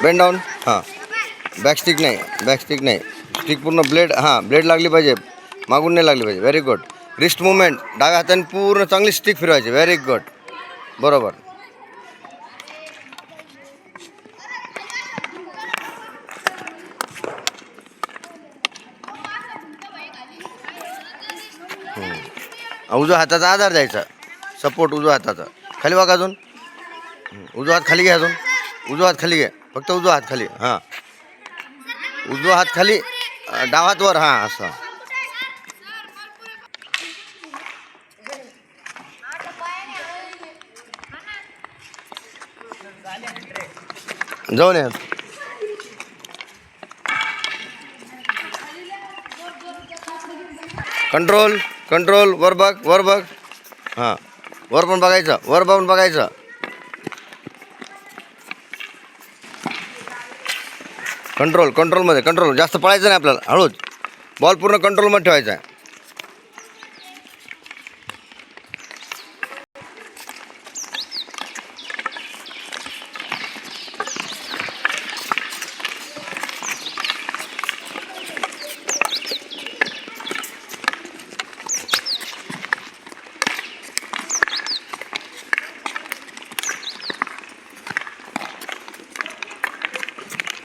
Bend down. हां, बॅकस्टिक नाही, बॅकस्टिक नाही, स्टिक पूर्ण ब्लेड. हां, ब्लेड लागली पाहिजे, मागून नाही लागली पाहिजे. Very good. रिस्ट मुवमेंट डाव्या हाताने पूर्ण चांगली स्टिक फिरवायची. व्हेरी गुड, बरोबर. उजव्या हाताचा आधार द्यायचा, सपोर्ट उजव्या हाताचा. खाली बघा अजून, उजवा हात खाली घ्या, अजून उजवा हात खाली घ्या, फक्त उजवा हात खाली. हां, उजवा हात खाली, डावा हात वर. हां, असं. जाऊन या. कंट्रोल कंट्रोल, वर बघ, वर बघ. हां, वर पण बघायचं, वर पण बघायचं. कंट्रोल, कंट्रोलमध्ये, कंट्रोल. जास्त पळायचं नाही आपल्याला, हळूच. बॉल पूर्ण कंट्रोलमध्ये ठेवायचा आहे.